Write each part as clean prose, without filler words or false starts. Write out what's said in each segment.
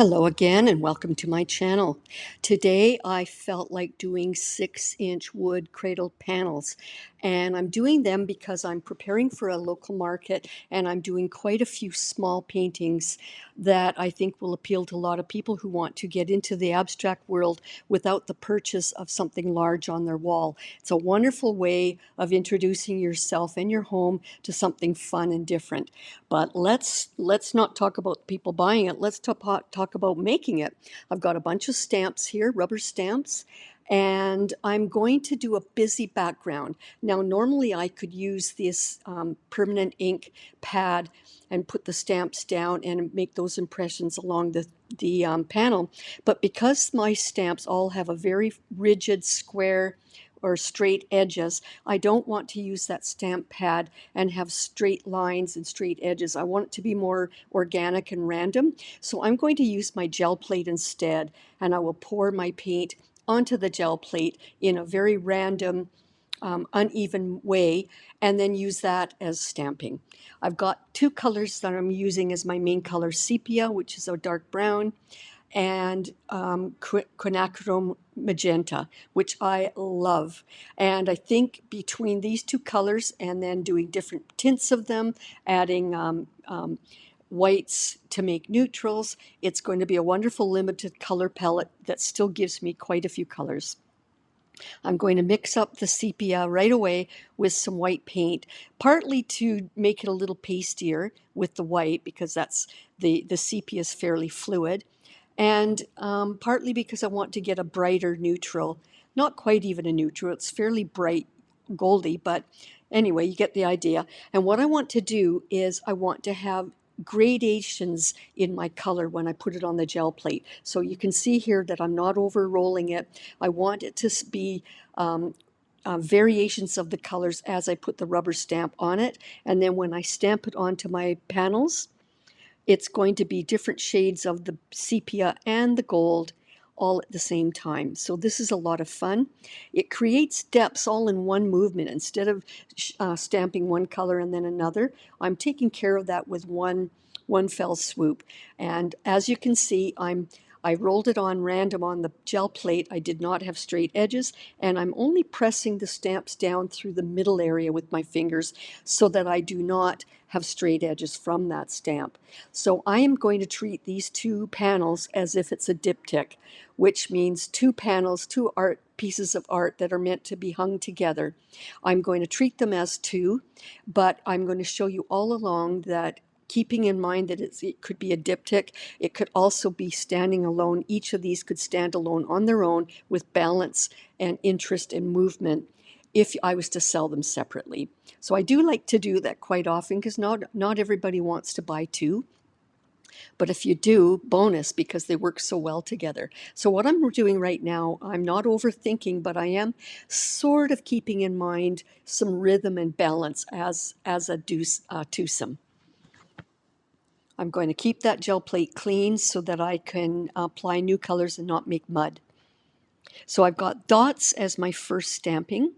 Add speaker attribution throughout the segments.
Speaker 1: Hello again and welcome to my channel. Today I felt like doing 6-inch wood cradle panels, and I'm doing them because I'm preparing for a local market and I'm doing quite a few small paintings that I think will appeal to a lot of people who want to get into the abstract world without the purchase of something large on their wall. It's a wonderful way of introducing yourself and your home to something fun and different. But let's not talk about people buying it. Let's talk about making it. I've got a bunch of stamps here, rubber stamps, and I'm going to do a busy background. Now, normally I could use this permanent ink pad and put the stamps down and make those impressions along the panel. But because my stamps all have a very rigid square or straight edges, I don't want to use that stamp pad and have straight lines and straight edges. I want it to be more organic and random. So I'm going to use my gel plate instead, and I will pour my paint onto the gel plate in a very random, uneven way, and then use that as stamping. I've got two colors that I'm using as my main color: Sepia, which is a dark brown, and Quinacridone Magenta, which I love. And I think between these two colors and then doing different tints of them, adding whites to make neutrals, it's going to be a wonderful limited color palette that still gives me quite a few colors. I'm going to mix up the sepia right away with some white paint, partly to make it a little pastier with the white, because that's the sepia is fairly fluid, and partly because I want to get a brighter neutral. Not quite even a neutral, it's fairly bright goldy, but anyway, you get the idea. And what I want to do is I want to have gradations in my color when I put it on the gel plate. So you can see here that I'm not over rolling it. I want it to be variations of the colors as I put the rubber stamp on it. And then when I stamp it onto my panels, it's going to be different shades of the sepia and the gold all at the same time. So this is a lot of fun. It creates depths all in one movement. Instead of stamping one color and then another, I'm taking care of that with one fell swoop. And as you can see, I rolled it on random on the gel plate. I did not have straight edges, and I'm only pressing the stamps down through the middle area with my fingers so that I do not have straight edges from that stamp. So I am going to treat these two panels as if it's a diptych, which means two panels, two art pieces of art that are meant to be hung together. I'm going to treat them as two, but I'm going to show you all along that, keeping in mind that it could be a diptych, it could also be standing alone. Each of these could stand alone on their own with balance and interest and movement if I was to sell them separately. So I do like to do that quite often, because not everybody wants to buy two. But if you do, bonus, because they work so well together. So what I'm doing right now, I'm not overthinking, but I am sort of keeping in mind some rhythm and balance as a twosome. I'm going to keep that gel plate clean so that I can apply new colors and not make mud. So I've got dots as my first stamping.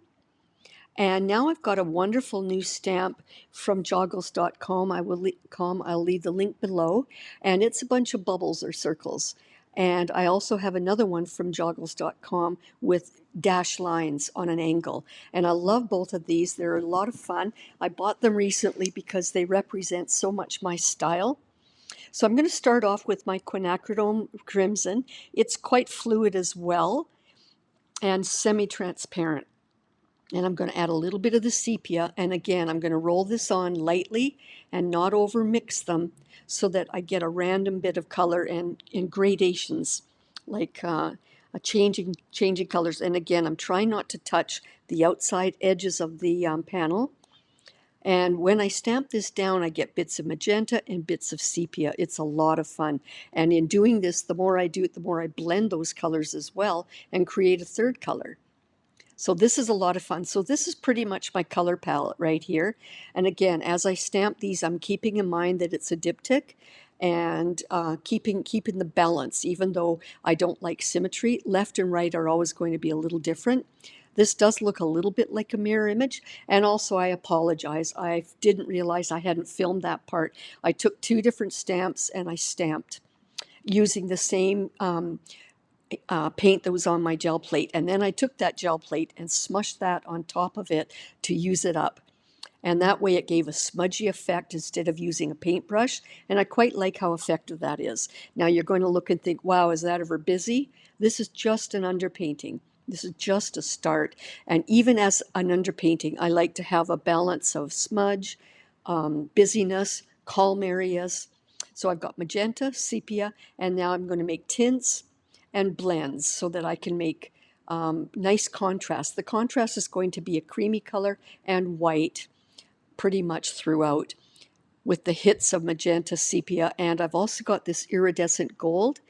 Speaker 1: And now I've got a wonderful new stamp from Joggles.com. I'll leave the link below. And it's a bunch of bubbles or circles. And I also have another one from Joggles.com with dash lines on an angle. And I love both of these. They're a lot of fun. I bought them recently because they represent so much my style. So I'm going to start off with my Quinacridone Crimson. It's quite fluid as well and semi-transparent. And I'm going to add a little bit of the sepia. And again, I'm going to roll this on lightly and not over mix them so that I get a random bit of color and in gradations, like changing colors. And again, I'm trying not to touch the outside edges of the panel. And when I stamp this down, I get bits of magenta and bits of sepia. It's a lot of fun. And in doing this, the more I do it, the more I blend those colors as well and create a third color. So this is a lot of fun. So this is pretty much my color palette right here. And again, as I stamp these, I'm keeping in mind that it's a diptych and keeping the balance. Even though I don't like symmetry, left and right are always going to be a little different. This does look a little bit like a mirror image. And also, I apologize. I didn't realize I hadn't filmed that part. I took two different stamps and I stamped. using the same paint that was on my gel plate. And then I took that gel plate and smushed that on top of it to use it up. And that way it gave a smudgy effect instead of using a paintbrush. And I quite like how effective that is. Now you're going to look and think, wow, is that ever busy? This is just an underpainting. This is just a start. And even as an underpainting, I like to have a balance of smudge, busyness, calm areas. So I've got magenta, sepia, and now I'm going to make tints and blends so that I can make nice contrast. The contrast is going to be a creamy color and white pretty much throughout with the hits of magenta, sepia, and I've also got this iridescent gold,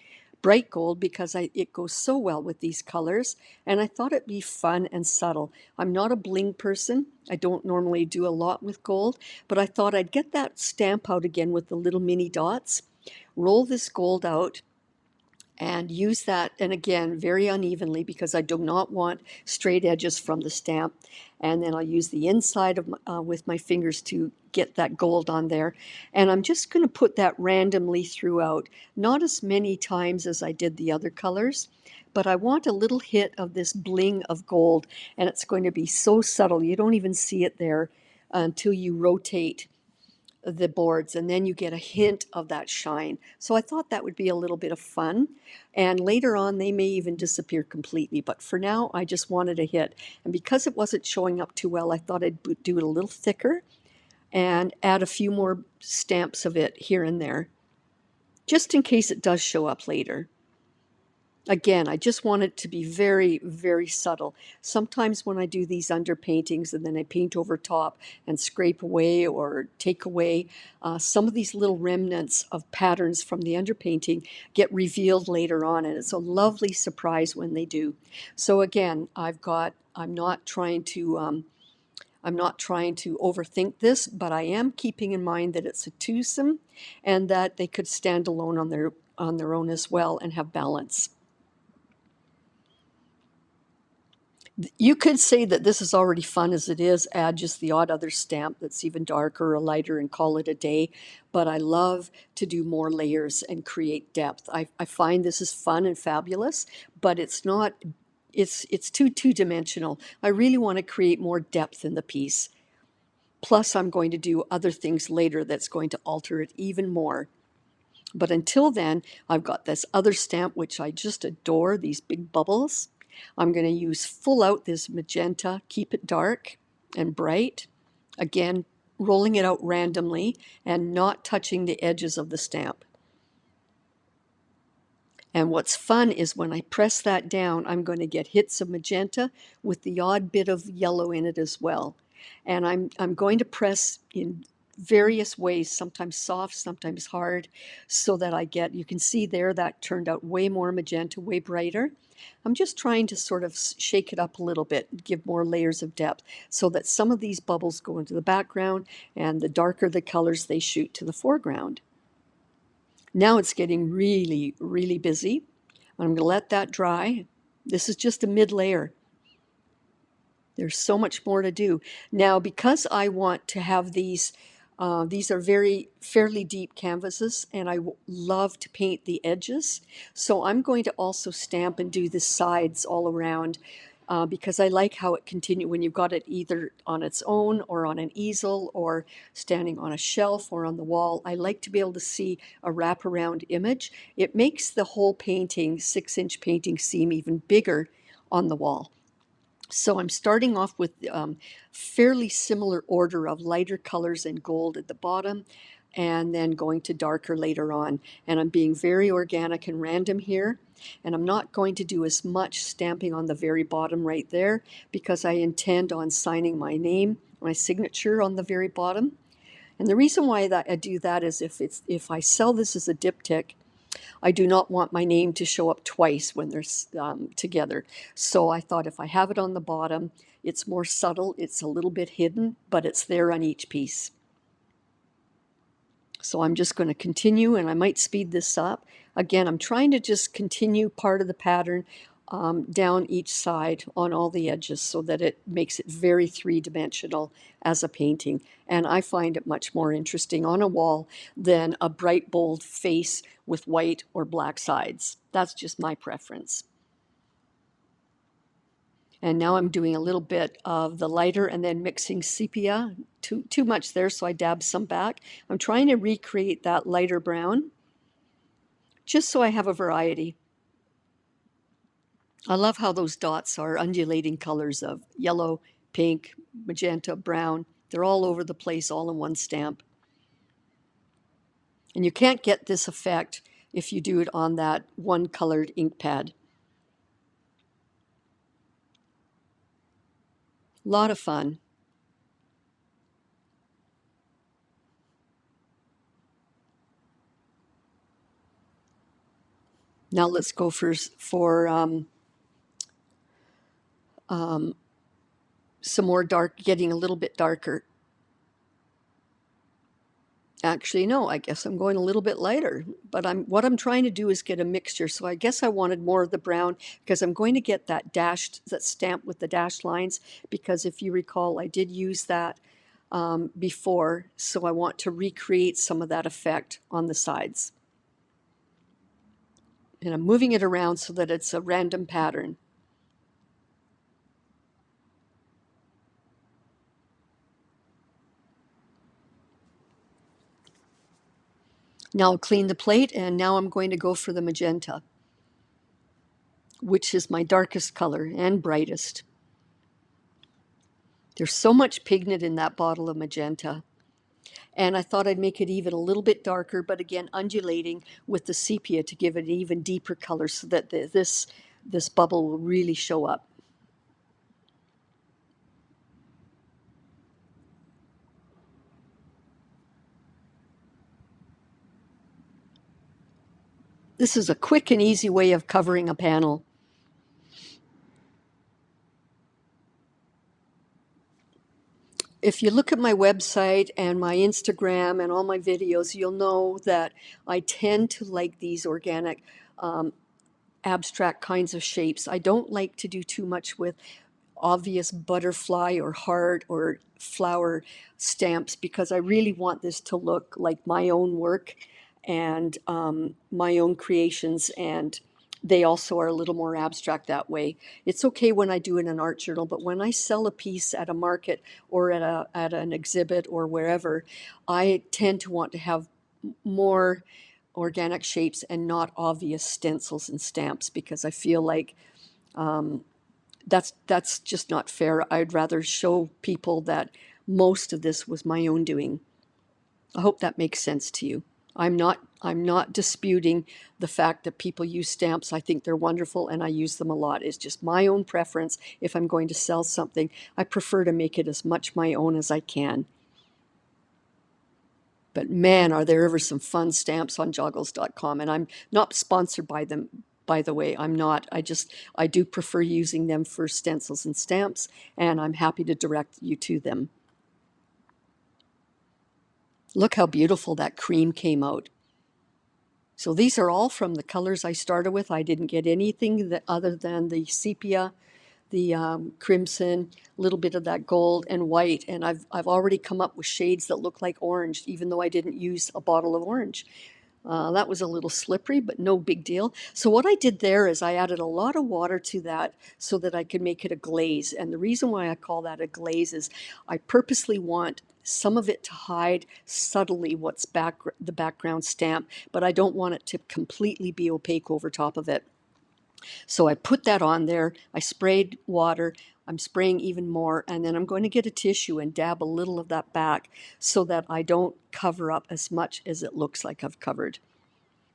Speaker 1: bright gold, because it goes so well with these colors, and I thought it'd be fun and subtle. I'm not a bling person. I don't normally do a lot with gold, but I thought I'd get that stamp out again with the little mini dots, roll this gold out, and use that, and again, very unevenly because I do not want straight edges from the stamp. And then I'll use the inside of with my fingers to get that gold on there. And I'm just going to put that randomly throughout, not as many times as I did the other colors, but I want a little hit of this bling of gold, and it's going to be so subtle. You don't even see it there until you rotate the boards, and then you get a hint of that shine. So I thought that would be a little bit of fun, and later on they may even disappear completely, but for now I just wanted a hit. And because it wasn't showing up too well, I thought I'd do it a little thicker and add a few more stamps of it here and there, just in case it does show up later. Again, I just want it to be very, very subtle. Sometimes when I do these underpaintings and then I paint over top and scrape away or take away, some of these little remnants of patterns from the underpainting get revealed later on, and it's a lovely surprise when they do. So again, I'm not trying to overthink this, but I am keeping in mind that it's a twosome and that they could stand alone on their own as well and have balance. You could say that this is already fun as it is, add just the odd other stamp that's even darker or lighter and call it a day. But I love to do more layers and create depth. I find this is fun and fabulous, but it's not, it's too two-dimensional. I really want to create more depth in the piece. Plus, I'm going to do other things later that's going to alter it even more. But until then, I've got this other stamp, which I just adore, these big bubbles. I'm going to use full out this magenta, keep it dark and bright. Again, rolling it out randomly and not touching the edges of the stamp. And what's fun is when I press that down, I'm going to get hits of magenta with the odd bit of yellow in it as well. And I'm going to press in various ways, sometimes soft, sometimes hard, so that I get, you can see there that turned out way more magenta, way brighter. I'm just trying to sort of shake it up a little bit, give more layers of depth, so that some of these bubbles go into the background, and the darker the colors, they shoot to the foreground. Now it's getting really, really busy. I'm going to let that dry. This is just a mid-layer. There's so much more to do. Now, because I want to have these are fairly deep canvases, and I love to paint the edges. So I'm going to also stamp and do the sides all around because I like how it continues when you've got it either on its own or on an easel or standing on a shelf or on the wall. I like to be able to see a wraparound image. It makes the whole painting, 6-inch painting, seem even bigger on the wall. So I'm starting off with fairly similar order of lighter colors and gold at the bottom, and then going to darker later on. And I'm being very organic and random here. And I'm not going to do as much stamping on the very bottom right there because I intend on signing my name, my signature on the very bottom. And the reason why I do that is if I sell this as a diptych, I do not want my name to show up twice when they're together. So I thought if I have it on the bottom, it's more subtle, it's a little bit hidden, but it's there on each piece. So I'm just going to continue, and I might speed this up. Again, I'm trying to just continue part of the pattern down each side on all the edges so that it makes it very three-dimensional as a painting. And I find it much more interesting on a wall than a bright, bold face with white or black sides. That's just my preference. And now I'm doing a little bit of the lighter and then mixing sepia. Too much there, so I dab some back. I'm trying to recreate that lighter brown, just so I have a variety. I love how those dots are undulating colors of yellow, pink, magenta, brown. They're all over the place, all in one stamp. And you can't get this effect if you do it on that one colored ink pad. A lot of fun. Now let's go for some more dark, getting a little bit darker. Actually, no, I guess I'm going a little bit lighter, but what I'm trying to do is get a mixture. So I guess I wanted more of the brown because I'm going to get that stamp with the dashed lines, because if you recall, I did use that before, so I want to recreate some of that effect on the sides. And I'm moving it around so that it's a random pattern. Now I'll clean the plate, and now I'm going to go for the magenta, which is my darkest color and brightest. There's so much pigment in that bottle of magenta. And I thought I'd make it even a little bit darker, but again, undulating with the sepia to give it an even deeper color so that this bubble will really show up. This is a quick and easy way of covering a panel. If you look at my website and my Instagram and all my videos, you'll know that I tend to like these organic, abstract kinds of shapes. I don't like to do too much with obvious butterfly or heart or flower stamps, because I really want this to look like my own work and my own creations, and they also are a little more abstract that way. It's okay when I do in an art journal, but when I sell a piece at a market or at an exhibit or wherever, I tend to want to have more organic shapes and not obvious stencils and stamps, because I feel like that's just not fair. I'd rather show people that most of this was my own doing. I hope that makes sense to you. I'm not disputing the fact that people use stamps. I think they're wonderful and I use them a lot. It's just my own preference. If I'm going to sell something, I prefer to make it as much my own as I can. But man, are there ever some fun stamps on Joggles.com. And I'm not sponsored by them, by the way. I'm not. I do prefer using them for stencils and stamps, and I'm happy to direct you to them. Look how beautiful that cream came out. So these are all from the colors I started with. I didn't get anything that other than the sepia, the crimson, a little bit of that gold and white. And I've already come up with shades that look like orange, even though I didn't use a bottle of orange. That was a little slippery, but no big deal. So what I did there is I added a lot of water to that so that I could make it a glaze. And the reason why I call that a glaze is I purposely want some of it to hide subtly what's the background stamp, but I don't want it to completely be opaque over top of it. So I put that on there, I sprayed water, I'm spraying even more, and then I'm going to get a tissue and dab a little of that back so that I don't cover up as much as it looks like I've covered.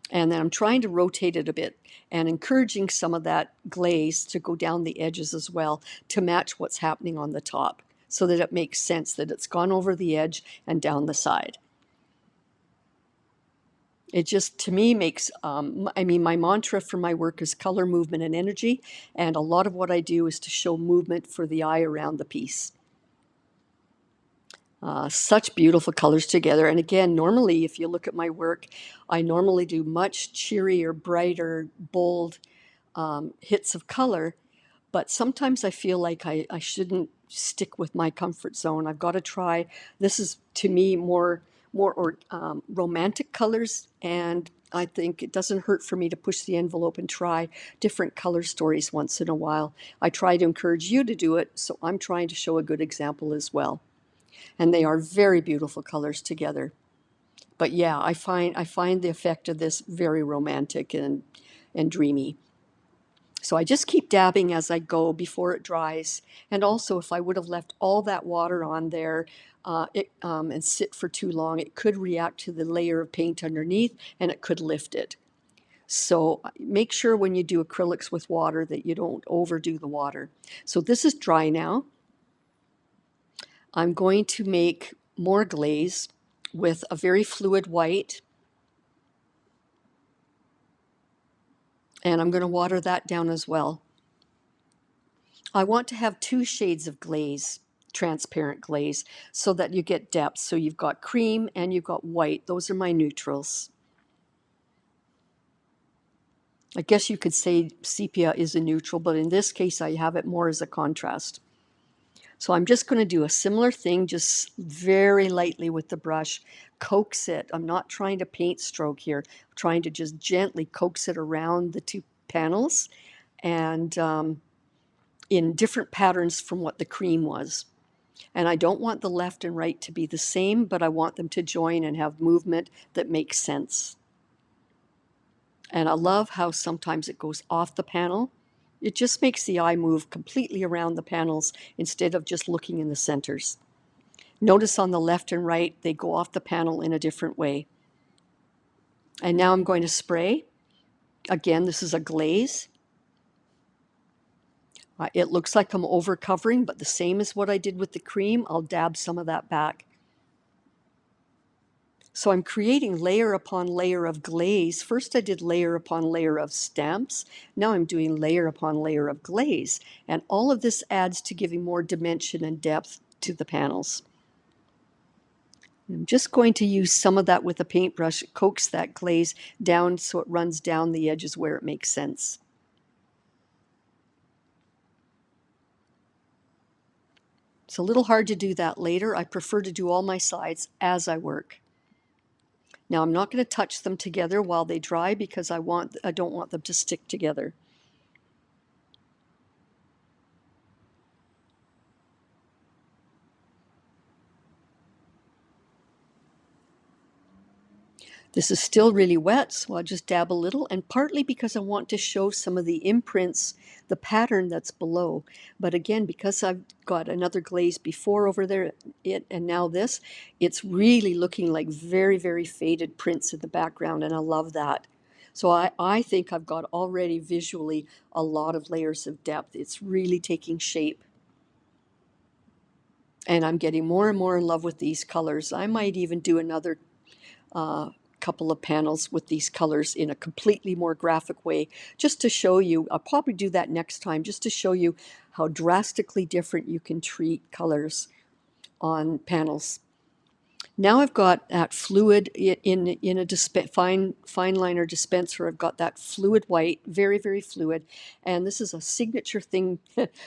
Speaker 1: And then I'm trying to rotate it a bit and encouraging some of that glaze to go down the edges as well to match what's happening on the top, so that it makes sense that it's gone over the edge and down the side. It just, to me, makes, I mean, my mantra for my work is color, movement, and energy. And a lot of what I do is to show movement for the eye around the piece. Such beautiful colors together. And again, normally, if you look at my work, I normally do much cheerier, brighter, bold hits of color, but sometimes I feel like I shouldn't stick with my comfort zone. I've got to try. This is to me more romantic colors, and I think it doesn't hurt for me to push the envelope and try different color stories once in a while. I try to encourage you to do it, so I'm trying to show a good example as well. And they are very beautiful colors together. But yeah, I find the effect of this very romantic and dreamy. So I just keep dabbing as I go before it dries. And also, if I would have left all that water on there and sit for too long, it could react to the layer of paint underneath and it could lift it. So make sure when you do acrylics with water that you don't overdo the water. So this is dry now. I'm going to make more glaze with a very fluid white. And I'm going to water that down as well. I want to have 2 shades of glaze, transparent glaze, so that you get depth. So you've got cream and you've got white. Those are my neutrals. I guess you could say sepia is a neutral, but in this case I have it more as a contrast. So I'm just going to do a similar thing, just very lightly with the brush, coax it. I'm not trying to paint stroke here. I'm trying to just gently coax it around the 2 panels and in different patterns from what the cream was. And I don't want the left and right to be the same, but I want them to join and have movement that makes sense. And I love how sometimes it goes off the panel. It just makes the eye move completely around the panels instead of just looking in the centers. Notice on the left and right, they go off the panel in a different way. And now I'm going to spray. Again, this is a glaze. It looks like I'm over covering, but the same as what I did with the cream, I'll dab some of that back. So I'm creating layer upon layer of glaze. First I did layer upon layer of stamps. Now I'm doing layer upon layer of glaze. And all of this adds to giving more dimension and depth to the panels. I'm just going to use some of that with a paintbrush, coax that glaze down so it runs down the edges where it makes sense. It's a little hard to do that later. I prefer to do all my sides as I work. Now I'm not going to touch them together while they dry because I don't want them to stick together. This is still really wet, so I'll just dab a little, and partly because I want to show some of the imprints, the pattern that's below. But again, because I've got another glaze before over there, and now this, it's really looking like very, very faded prints in the background, and I love that. So I think I've got already visually a lot of layers of depth. It's really taking shape. And I'm getting more and more in love with these colors. I might even do another couple of panels with these colors in a completely more graphic way, just to show you. I'll probably do that next time, just to show you how drastically different you can treat colors on panels. Now I've got that fluid in a fine liner dispenser. I've got that fluid white, very, very fluid. And this is a signature thing.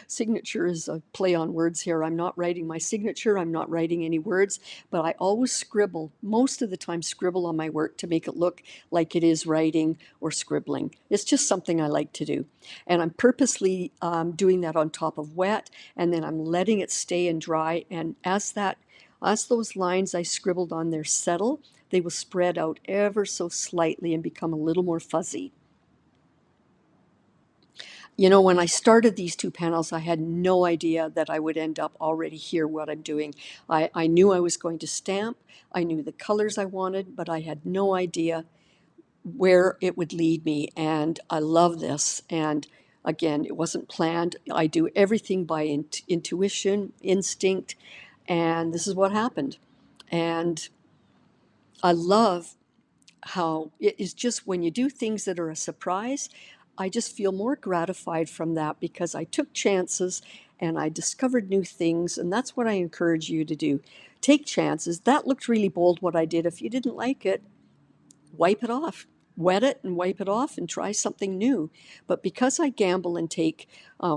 Speaker 1: Signature is a play on words here. I'm not writing my signature. I'm not writing any words, but I always scribble, most of the time scribble on my work to make it look like it is writing or scribbling. It's just something I like to do. And I'm purposely doing that on top of wet, and then I'm letting it stay and dry. And as those lines I scribbled on there settle, they will spread out ever so slightly and become a little more fuzzy. You know, when I started these 2 panels, I had no idea that I would end up already here what I'm doing. I knew I was going to stamp, I knew the colors I wanted, but I had no idea where it would lead me, and I love this. And again, it wasn't planned. I do everything by intuition, instinct, and this is what happened. And I love how it is just when you do things that are a surprise, I just feel more gratified from that because I took chances and I discovered new things. And that's what I encourage you to do. Take chances. That looked really bold what I did. If you didn't like it, wipe it off. wet it and wipe it off and try something new. But because I gamble and take,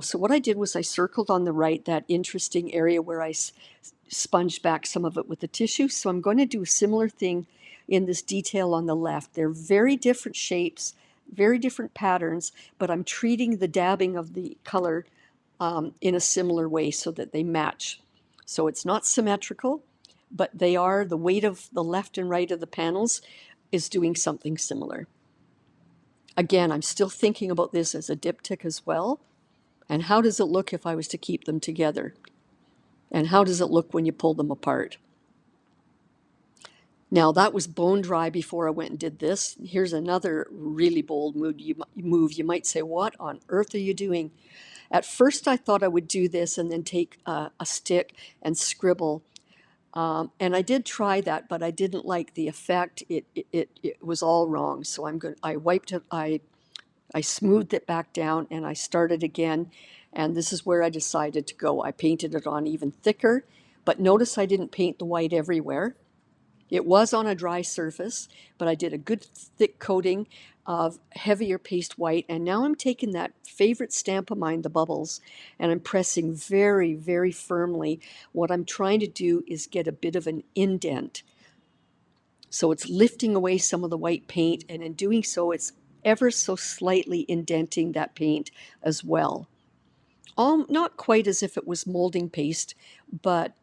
Speaker 1: so what I did was I circled on the right that interesting area where I sponged back some of it with the tissue. So I'm going to do a similar thing in this detail on the left. They're very different shapes, very different patterns, but I'm treating the dabbing of the color in a similar way so that they match. So it's not symmetrical, but they are, the weight of the left and right of the panels is doing something similar. Again, I'm still thinking about this as a diptych as well. And how does it look if I was to keep them together? And how does it look when you pull them apart? Now, that was bone dry before I went and did this. Here's another really bold move. You might say, what on earth are you doing? At first, I thought I would do this and then take a stick and scribble. And I did try that, but I didn't like the effect. It was all wrong. So I wiped it, I smoothed it back down, and I started again. And this is where I decided to go. I painted it on even thicker, but notice I didn't paint the white everywhere. It was on a dry surface, but I did a good thick coating of heavier paste white, and now I'm taking that favorite stamp of mine, the bubbles, and I'm pressing very, very firmly. What I'm trying to do is get a bit of an indent. So it's lifting away some of the white paint, and in doing so, it's ever so slightly indenting that paint as well. Not quite as if it was molding paste, but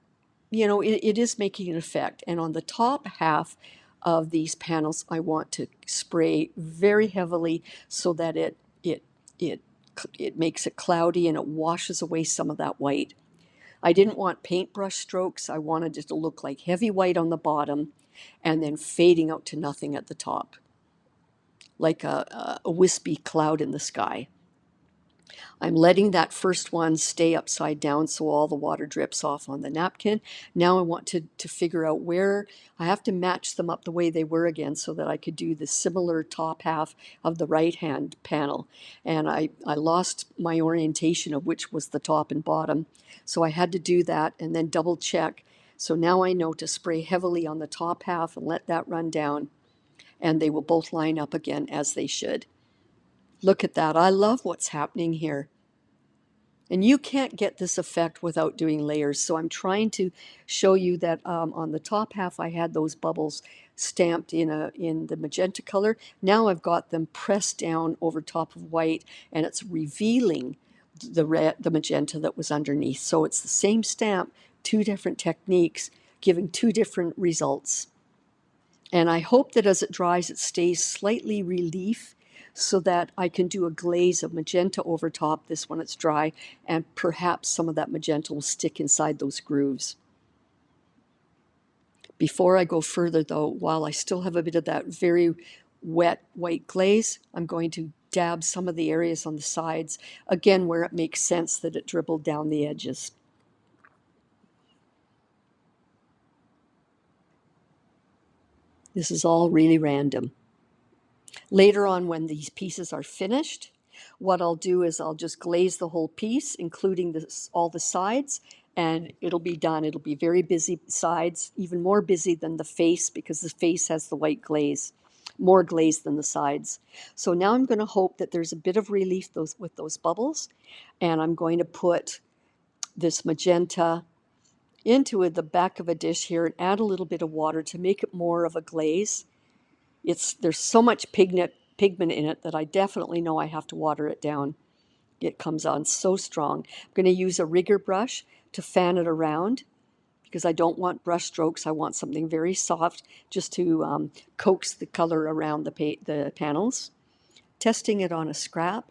Speaker 1: you know, it is making an effect. And on the top half of these panels, I want to spray very heavily so that it makes it cloudy and it washes away some of that white. I didn't want paintbrush strokes. I wanted it to look like heavy white on the bottom and then fading out to nothing at the top, like a wispy cloud in the sky. I'm letting that first one stay upside down so all the water drips off on the napkin. Now I want to figure out where I have to match them up the way they were again so that I could do the similar top half of the right hand panel. And I lost my orientation of which was the top and bottom. So I had to do that and then double check. So now I know to spray heavily on the top half and let that run down, and they will both line up again as they should. Look at that. I love what's happening here. And you can't get this effect without doing layers. So I'm trying to show you that on the top half, I had those bubbles stamped in the magenta color. Now I've got them pressed down over top of white, and it's revealing the magenta that was underneath. So it's the same stamp, two different techniques, giving two different results. And I hope that as it dries, it stays slightly relief so that I can do a glaze of magenta over top this when it's dry, and perhaps some of that magenta will stick inside those grooves. Before I go further though, while I still have a bit of that very wet white glaze, I'm going to dab some of the areas on the sides, again where it makes sense that it dribbled down the edges. This is all really random. Later on, when these pieces are finished, what I'll do is I'll just glaze the whole piece, including all the sides, and it'll be done. It'll be very busy sides, even more busy than the face, because the face has the white glaze, more glaze than the sides. So now I'm going to hope that there's a bit of relief with those bubbles, and I'm going to put this magenta into the back of a dish here and add a little bit of water to make it more of a glaze. There's so much pigment in it that I definitely know I have to water it down. It comes on so strong. I'm going to use a rigger brush to fan it around because I don't want brush strokes. I want something very soft just to coax the color around the panels. Testing it on a scrap.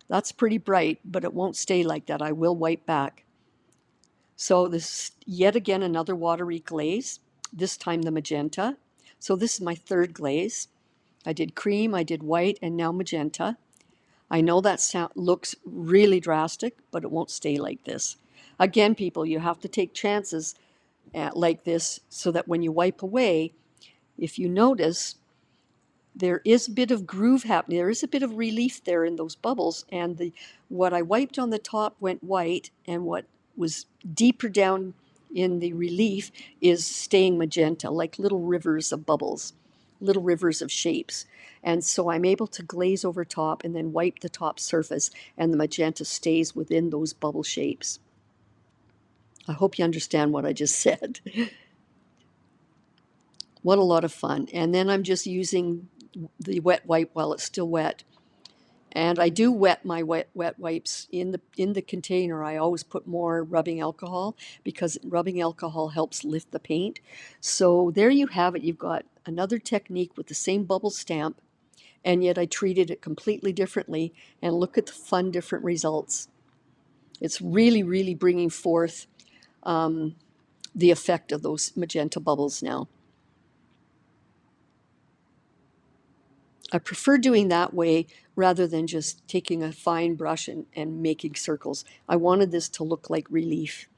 Speaker 1: That's pretty bright, but it won't stay like that. I will wipe back. So this yet again another watery glaze, this time the magenta. So this is my third glaze. I did cream, I did white, and now magenta. I know that looks really drastic, but it won't stay like this. Again, people, you have to take chances like this so that when you wipe away, if you notice, there is a bit of groove happening. There is a bit of relief there in those bubbles, and what I wiped on the top went white, and what was deeper down in the relief is staying magenta, like little rivers of bubbles. little rivers of shapes. And so I'm able to glaze over top and then wipe the top surface, and the magenta stays within those bubble shapes. I hope you understand what I just said. What a lot of fun. And then I'm just using the wet wipe while it's still wet. And I do wet my wet wipes in the container. I always put more rubbing alcohol because rubbing alcohol helps lift the paint. So there you have it. You've got another technique with the same bubble stamp, and yet I treated it completely differently. And look at the fun different results. It's really, really bringing forth the effect of those magenta bubbles now. I prefer doing that way rather than just taking a fine brush and making circles. I wanted this to look like relief.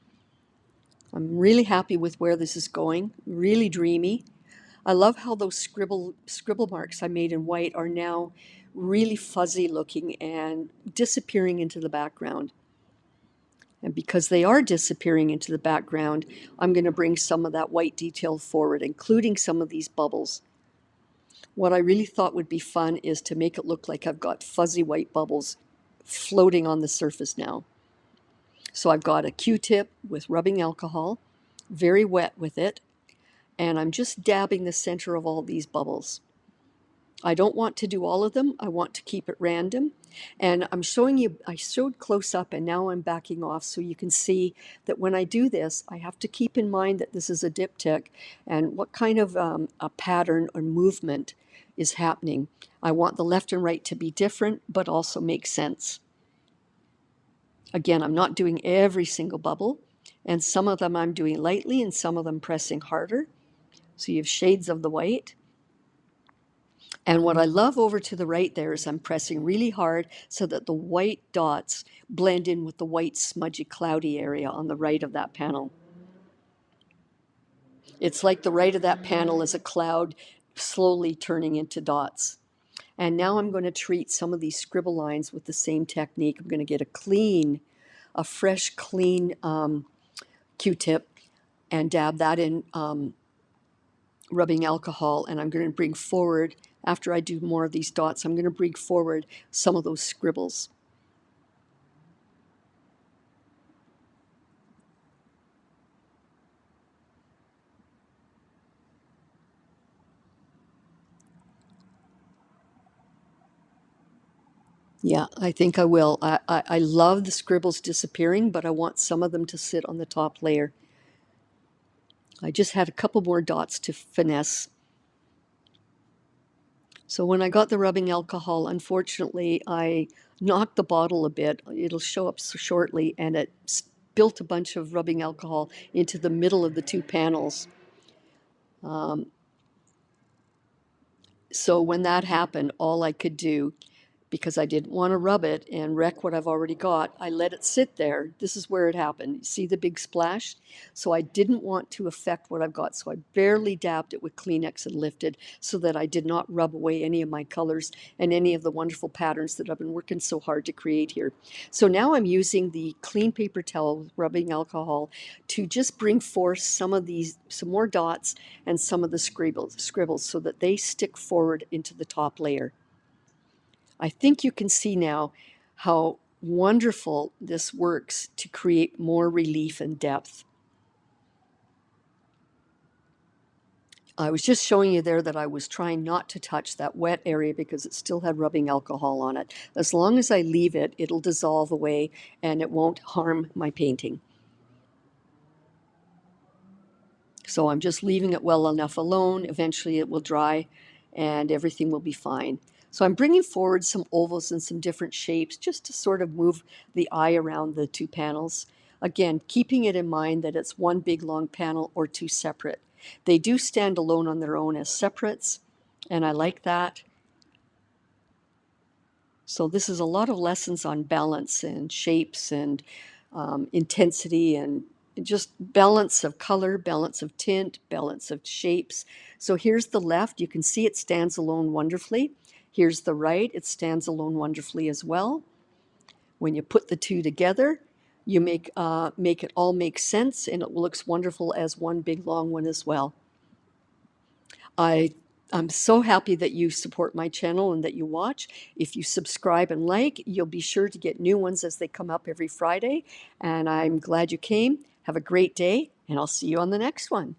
Speaker 1: I'm really happy with where this is going, really dreamy. I love how those scribble marks I made in white are now really fuzzy looking and disappearing into the background. And because they are disappearing into the background, I'm going to bring some of that white detail forward, including some of these bubbles. What I really thought would be fun is to make it look like I've got fuzzy white bubbles floating on the surface now. So I've got a Q-tip with rubbing alcohol, very wet with it, and I'm just dabbing the center of all these bubbles. I don't want to do all of them. I want to keep it random. And I'm showing you, I showed close up and now I'm backing off so you can see that when I do this, I have to keep in mind that this is a diptych and what kind of a pattern or movement is happening. I want the left and right to be different, but also make sense. Again, I'm not doing every single bubble, and some of them I'm doing lightly and some of them pressing harder. So you have shades of the white. And what I love over to the right there is I'm pressing really hard so that the white dots blend in with the white smudgy cloudy area on the right of that panel. It's like the right of that panel is a cloud slowly turning into dots. And now I'm going to treat some of these scribble lines with the same technique. I'm going to get a fresh, clean Q-tip and dab that in rubbing alcohol, and I'm going to bring forward, after I do more of these dots, I'm going to bring forward some of those scribbles. Yeah, I think I will. I love the scribbles disappearing, but I want some of them to sit on the top layer. I just had a couple more dots to finesse. So when I got the rubbing alcohol, unfortunately, I knocked the bottle a bit. It'll show up shortly, and it spilt a bunch of rubbing alcohol into the middle of the two panels. So when that happened, all I could do, because I didn't want to rub it and wreck what I've already got, I let it sit there. This is where it happened. You see the big splash? So I didn't want to affect what I've got. So I barely dabbed it with Kleenex and lifted so that I did not rub away any of my colors and any of the wonderful patterns that I've been working so hard to create here. So now I'm using the clean paper towel with rubbing alcohol to just bring forth some more dots and some of the scribbles so that they stick forward into the top layer. I think you can see now how wonderful this works to create more relief and depth. I was just showing you there that I was trying not to touch that wet area because it still had rubbing alcohol on it. As long as I leave it, it'll dissolve away and it won't harm my painting. So I'm just leaving it well enough alone. Eventually it will dry and everything will be fine. So I'm bringing forward some ovals and some different shapes just to sort of move the eye around the two panels. Again, keeping it in mind that it's one big long panel or two separate. They do stand alone on their own as separates, and I like that. So this is a lot of lessons on balance and shapes and intensity and just balance of color, balance of tint, balance of shapes. So here's the left. You can see it stands alone wonderfully. Here's the right. It stands alone wonderfully as well. When you put the two together, you make it all make sense, and it looks wonderful as one big long one as well. I I'm so happy that you support my channel and that you watch. If you subscribe and like, you'll be sure to get new ones as they come up every Friday. And I'm glad you came. Have a great day, and I'll see you on the next one.